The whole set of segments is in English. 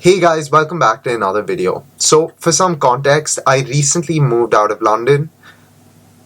Hey guys, welcome back to another video. So for some context, I recently moved out of London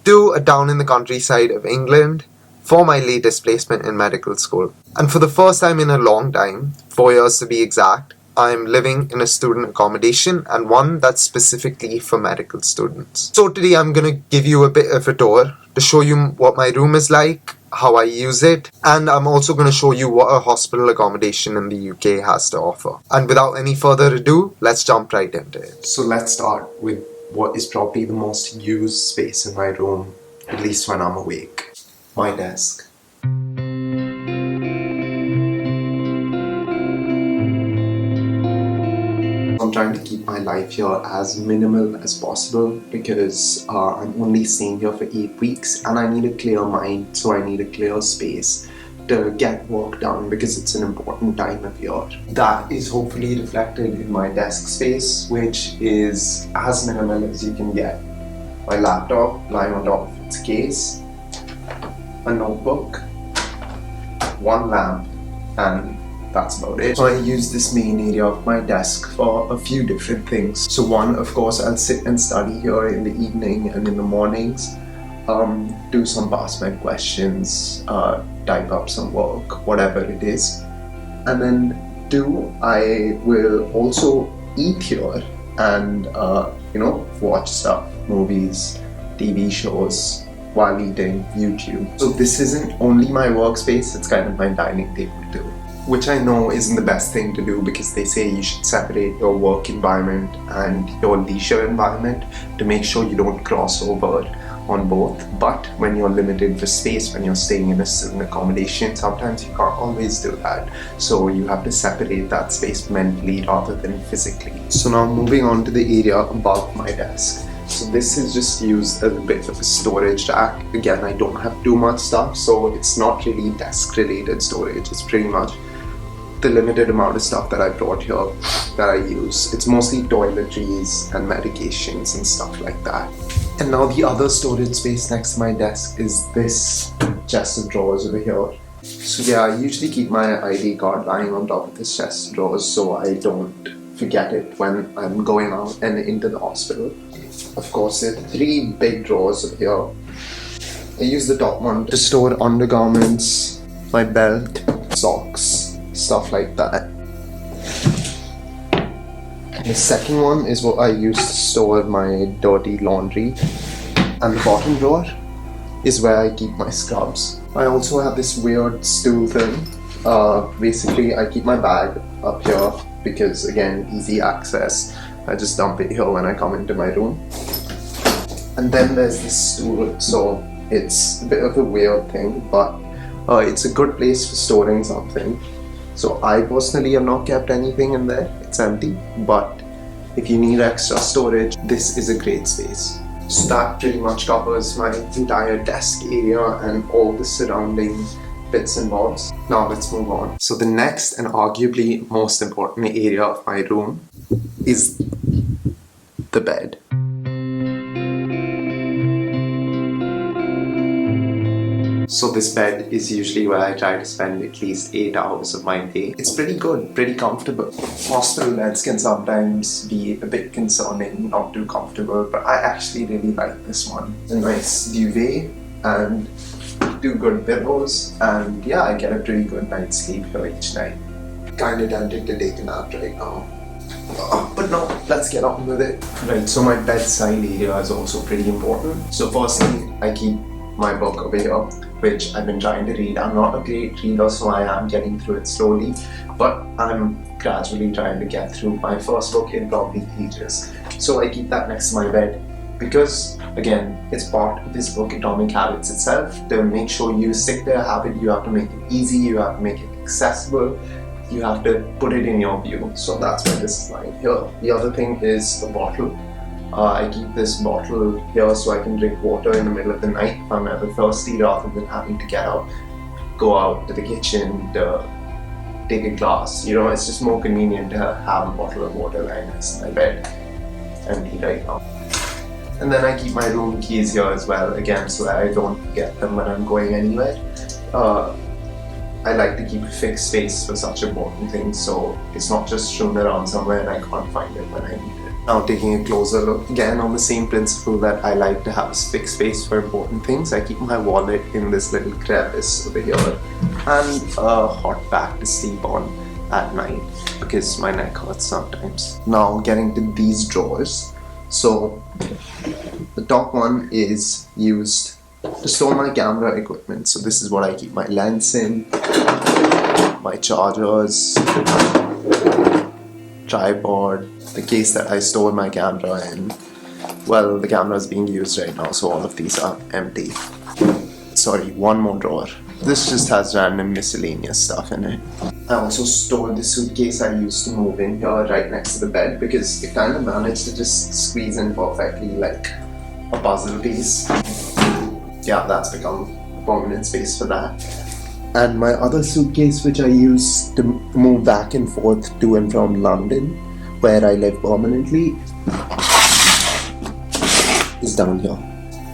to a town in the countryside of England for my latest placement in medical school. And for the first time in a long time, 4 years to be exact, I'm living in a student accommodation and one that's specifically for medical students. So today I'm gonna give you a bit of a tour to show you what my room is like, how I use it, and I'm also going to show you what a hospital accommodation in the UK has to offer. And without any further ado, let's jump right into it. So let's start with what is probably the most used space in my room, at least when I'm awake. My desk. I'm trying to keep my life here as minimal as possible because I'm only staying here for 8 weeks and I need a clear mind, so I need a clear space to get work done because it's an important time of year. That is hopefully reflected in my desk space, which is as minimal as you can get. My laptop lying on top of its case, a notebook, one lamp, and that's about it. So I use this main area of my desk for a few different things. So one, of course, I'll sit and study here in the evening and in the mornings, do some past med questions, type up some work, whatever it is. And then two, I will also eat here and watch stuff, movies, TV shows while eating, YouTube. So this isn't only my workspace, it's kind of my dining table too. Which I know isn't the best thing to do because they say you should separate your work environment and your leisure environment to make sure you don't cross over on both. But when you're limited for space, when you're staying in a student accommodation, sometimes you can't always do that. So you have to separate that space mentally rather than physically. So now moving on to the area above my desk. So this is just used as a bit of a storage rack. Again, I don't have too much stuff, so it's not really desk related storage. It's pretty much the limited amount of stuff that I brought here that I use. It's mostly toiletries and medications and stuff like that. And now the other storage space next to my desk is this chest of drawers over here. So yeah, I usually keep my ID card lying on top of this chest of drawers so I don't forget it when I'm going out and into the hospital. Of course, there are 3 big drawers over here. I use the top one to store undergarments, my belt, socks, stuff like that. And the second one is what I use to store my dirty laundry. And the bottom drawer is where I keep my scrubs. I also have this weird stool thing. Basically, I keep my bag up here because, again, easy access. I just dump it here when I come into my room. And then there's this stool, so it's a bit of a weird thing, but it's a good place for storing something. So I personally have not kept anything in there, it's empty, but if you need extra storage, this is a great space. So that pretty much covers my entire desk area and all the surrounding bits and bobs. Now let's move on. So the next and arguably most important area of my room is the bed. So this bed is usually where I try to spend at least 8 hours of my day. It's pretty good, pretty comfortable. Hospital beds can sometimes be a bit concerning, not too comfortable, but I actually really like this one. A nice duvet and 2 good pillows, and yeah, I get a pretty good night's sleep here each night. Kinda tempted to take a nap right now. But no, let's get on with it. Right, so my bedside area is also pretty important. So firstly, I keep my book over here, which I've been trying to read. I'm not a great reader, so I am getting through it slowly, but I'm gradually trying to get through my first book in probably ages. So I keep that next to my bed because, again, it's part of this book, Atomic Habits itself. To make sure you stick to a habit, you have to make it easy, you have to make it accessible, you have to put it in your view. So that's why this is lying here. The other thing is the bottle. I keep this bottle here so I can drink water in the middle of the night if I'm ever thirsty, rather than having to get out, go out to the kitchen to take a glass. You know, it's just more convenient to have a bottle of water lying next to my bed, empty right now. And then I keep my room keys here as well, again, so that I don't forget them when I'm going anywhere. I like to keep a fixed space for such important things, so it's not just strewn around somewhere and I can't find it when I need it. Now taking a closer look, again on the same principle that I like to have a fixed space for important things, I keep my wallet in this little crevice over here and a hot pack to sleep on at night because my neck hurts sometimes. Now getting to these drawers. So the top one is used to store my camera equipment. So this is what I keep my lens in, my chargers, tripod, the case that I store my camera in. Well, the camera is being used right now, so all of these are empty. Sorry, one more drawer. This just has random miscellaneous stuff in it. I also stored the suitcase I used to move in here right next to the bed because it kind of managed to just squeeze in perfectly like a puzzle piece. Yeah, that's become a permanent space for that. And my other suitcase, which I use to move back and forth to and from London, where I live permanently, is down here.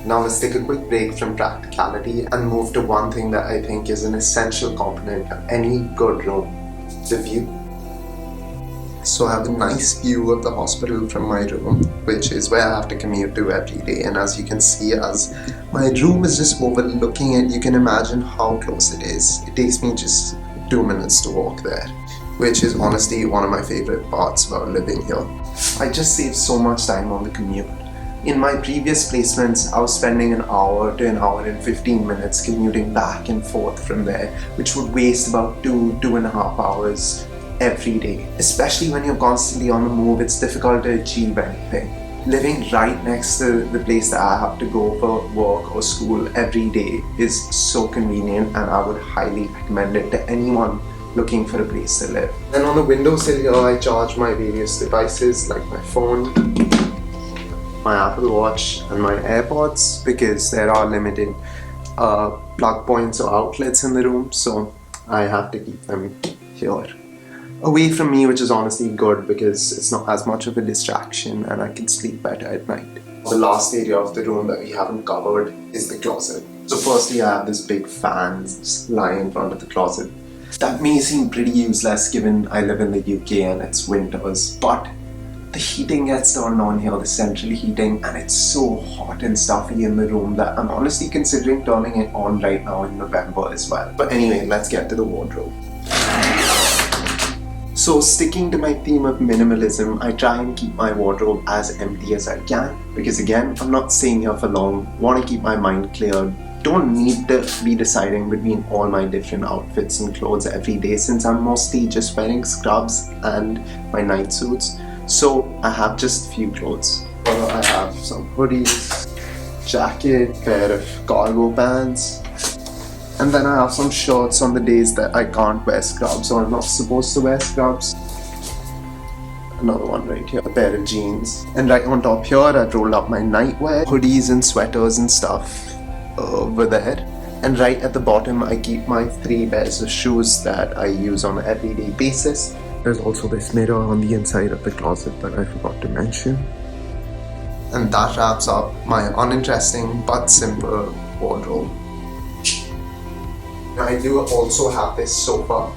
Now let's take a quick break from practicality and move to one thing that I think is an essential component of any good room, the view. So I have a nice view of the hospital from my room, which is where I have to commute to every day. And as you can see, as my room is just overlooking it, you can imagine how close it is. It takes me just 2 minutes to walk there, which is honestly one of my favorite parts about living here. I just save so much time on the commute. In my previous placements, I was spending an hour to an hour and 15 minutes commuting back and forth from there, which would waste about 2.5 hours every day. Especially when you're constantly on the move, it's difficult to achieve anything. Living right next to the place that I have to go for work or school every day is so convenient, and I would highly recommend it to anyone looking for a place to live. Then on the windowsill here, I charge my various devices like my phone, my Apple Watch and my AirPods because there are limited plug points or outlets in the room, so I have to keep them here away from me, which is honestly good because it's not as much of a distraction and I can sleep better at night. The last area of the room that we haven't covered is the closet. So firstly, I have this big fan lying in front of the closet. That may seem pretty useless given I live in the UK and it's winters, but the heating gets turned on here, the central heating, and it's so hot and stuffy in the room that I'm honestly considering turning it on right now in November as well. But anyway, let's get to the wardrobe. So sticking to my theme of minimalism, I try and keep my wardrobe as empty as I can because again, I'm not staying here for long, want to keep my mind clear, don't need to be deciding between all my different outfits and clothes every day since I'm mostly just wearing scrubs and my night suits. So I have just a few clothes. I have some hoodies, jacket, pair of cargo pants, and then I have some shirts on the days that I can't wear scrubs or I'm not supposed to wear scrubs. Another one right here, a pair of jeans. And right on top here, I've rolled up my nightwear, hoodies and sweaters and stuff over there. And right at the bottom, I keep my 3 pairs of shoes that I use on an everyday basis. There's also this mirror on the inside of the closet that I forgot to mention. And that wraps up my uninteresting but simple wardrobe. I do also have this sofa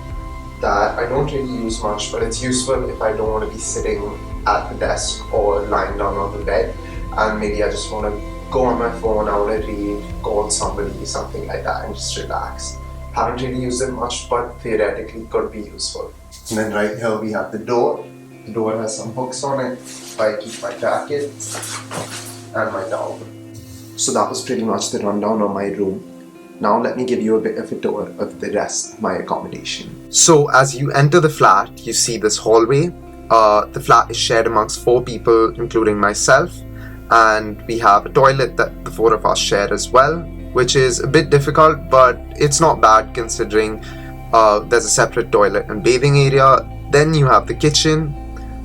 that I don't really use much, but it's useful if I don't want to be sitting at the desk or lying down on the bed and maybe I just want to go on my phone, I want to read, call somebody, something like that and just relax. Haven't really used it much, but theoretically could be useful. And then right here we have the door. The door has some hooks on it. I keep my jacket and my towel. So that was pretty much the rundown of my room. Now let me give you a bit of a tour of the rest of my accommodation. So as you enter the flat, you see this hallway. The flat is shared amongst 4 people, including myself. And we have a toilet that the 4 of us share as well, which is a bit difficult, but it's not bad considering there's a separate toilet and bathing area. Then you have the kitchen.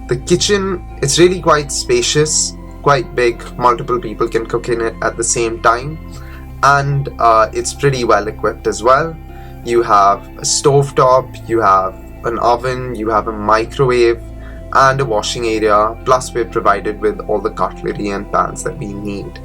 The kitchen, it's really quite spacious, quite big. Multiple people can cook in it at the same time. And it's pretty well equipped as well. You have a stovetop, you have an oven, you have a microwave and a washing area, plus we're provided with all the cutlery and pans that we need.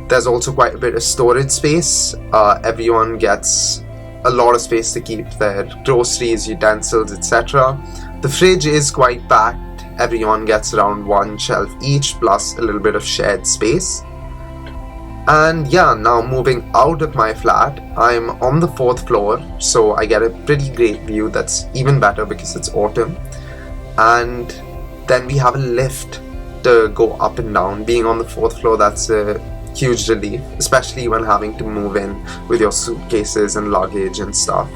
There's also quite a bit of storage space. Everyone gets a lot of space to keep their groceries, utensils, etc. The fridge is quite packed. Everyone gets around one shelf each, plus a little bit of shared space. And yeah, now moving out of my flat, I'm on the 4th floor, so I get a pretty great view that's even better because it's autumn. And then we have a lift to go up and down. Being on the 4th floor, that's a huge relief, especially when having to move in with your suitcases and luggage and stuff.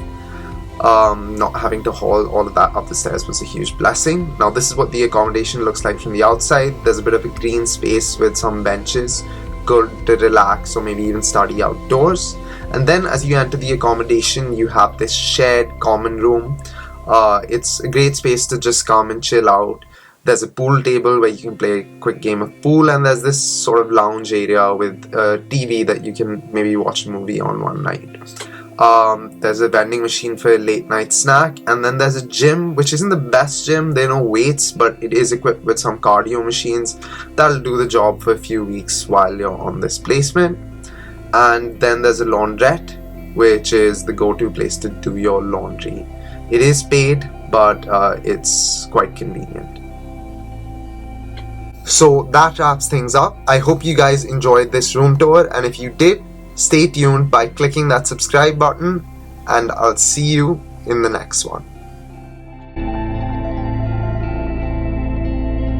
Not having to haul all of that up the stairs was a huge blessing. Now this is what the accommodation looks like from the outside. There's a bit of a green space with some benches, good to relax or maybe even study outdoors. And then as you enter the accommodation, you have this shared common room. It's a great space to just come and chill out. There's a pool table where you can play a quick game of pool, and there's this sort of lounge area with a TV that you can maybe watch a movie on one night. There's a vending machine for a late night snack, and then there's a gym, which isn't the best gym. There are no weights, but it is equipped with some cardio machines that'll do the job for a few weeks while you're on this placement. And then there's a laundrette, which is the go-to place to do your laundry. It is paid, but it's quite convenient. So that wraps things up. I hope you guys enjoyed this room tour, and if you did, stay tuned by clicking that subscribe button, and I'll see you in the next one.